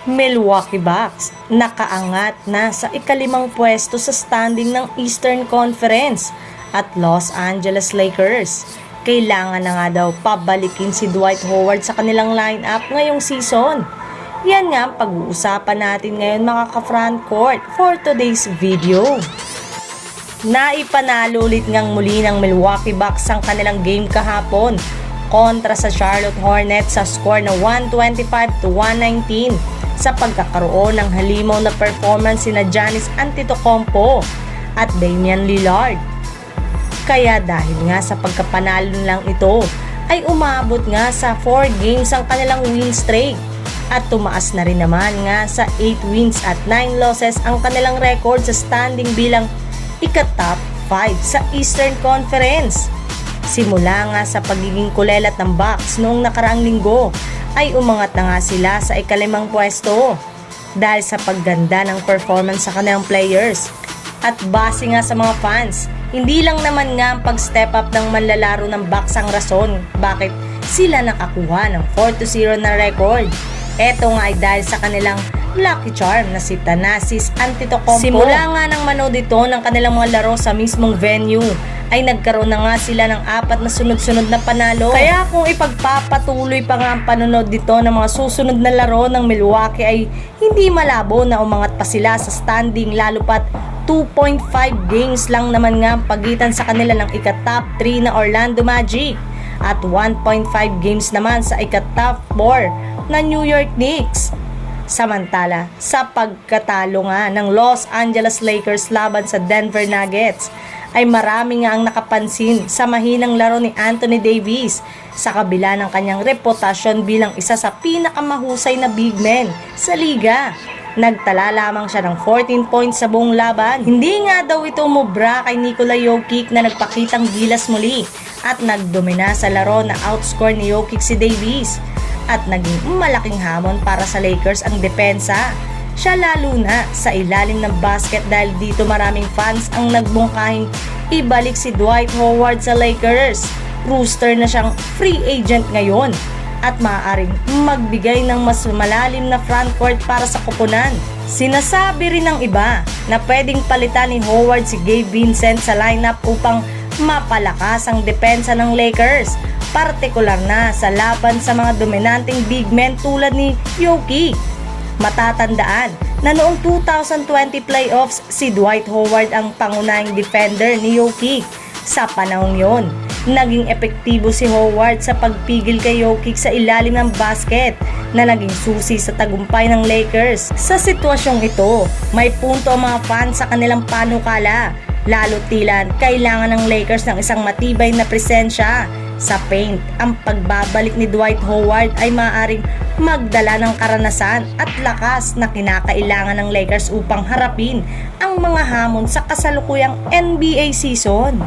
Milwaukee Bucks nakaangat na sa ikalimang pwesto sa standing ng Eastern Conference at Los Angeles Lakers. Kailangan na nga daw pabalikin si Dwight Howard sa kanilang lineup ngayong season. Yan nga ang pag-uusapan natin ngayon mga ka-front court for today's video. Naipanalo ulit ngang muli ng Milwaukee Bucks ang kanilang game kahapon kontra sa Charlotte Hornets sa score na 125-119 sa pagkakaroon ng halimaw na performance sina Giannis Antetokounmpo at Damian Lillard. Kaya dahil nga sa pagkapanalo lang ito ay umabot nga sa 4 games ang kanilang win streak at tumaas na rin naman nga sa 8 wins at 9 losses ang kanilang record sa standing bilang ika-top 5 sa Eastern Conference. Simula nga sa pagiging kulelat ng Bucks noong nakaraang linggo ay umangat na nga sila sa ikalimang pwesto dahil sa pagganda ng performance sa kanilang players. At base nga sa mga fans, hindi lang naman nga ang pag-step up ng manlalaro ng Bucks ang rason bakit sila nakakuha ng 4-0 na record. Ito nga ay dahil sa kanilang lucky charm na si Thanasis Antetokounmpo. Simula nga ng manood ito ng kanilang mga laro sa mismong venue ay nagkaroon na nga sila ng 4 na sunod-sunod na panalo. Kaya kung ipagpapatuloy pa nga ang panonood dito ng mga susunod na laro ng Milwaukee ay hindi malabo na umangat pa sila sa standing lalo pat 2.5 games lang naman nga ang pagitan sa kanila ng ika-top 3 na Orlando Magic at 1.5 games naman sa ika-top 4 na New York Knicks. Samantala, sa pagkatalo nga ng Los Angeles Lakers laban sa Denver Nuggets, ay marami nga ang nakapansin sa mahinang laro ni Anthony Davis sa kabila ng kanyang reputasyon bilang isa sa pinakamahusay na big man sa liga. Nagtala lamang siya ng 14 points sa buong laban. Hindi nga daw ito umubra kay Nikola Jokic na nagpakitang gilas muli at nagdomina sa laro na outscore ni Jokic si Davis at naging malaking hamon para sa Lakers ang depensa. Siya lalo na sa ilalim ng basket dahil dito maraming fans ang nagbungkahing ibalik si Dwight Howard sa Lakers. Rooster na siyang free agent ngayon at maaaring magbigay ng mas malalim na frontcourt para sa koponan. Sinasabi rin ng iba na pwedeng palitan ni Howard si Gabe Vincent sa lineup upang mapalakas ang depensa ng Lakers, partikular na sa laban sa mga dominanteng big men tulad ni Jokic. Matatandaan na noong 2020 playoffs si Dwight Howard ang pangunahing defender ni Jokic. Sa panahong yon, naging epektibo si Howard sa pagpigil kay Jokic sa ilalim ng basket na naging susi sa tagumpay ng Lakers. Sa sitwasyong ito, may punto ang mga fans sa kanilang panukala, lalo tila kailangan ng Lakers ng isang matibay na presensya sa paint. Ang pagbabalik ni Dwight Howard ay maaaring magdala ng karanasan at lakas na kinakailangan ng Lakers upang harapin ang mga hamon sa kasalukuyang NBA season.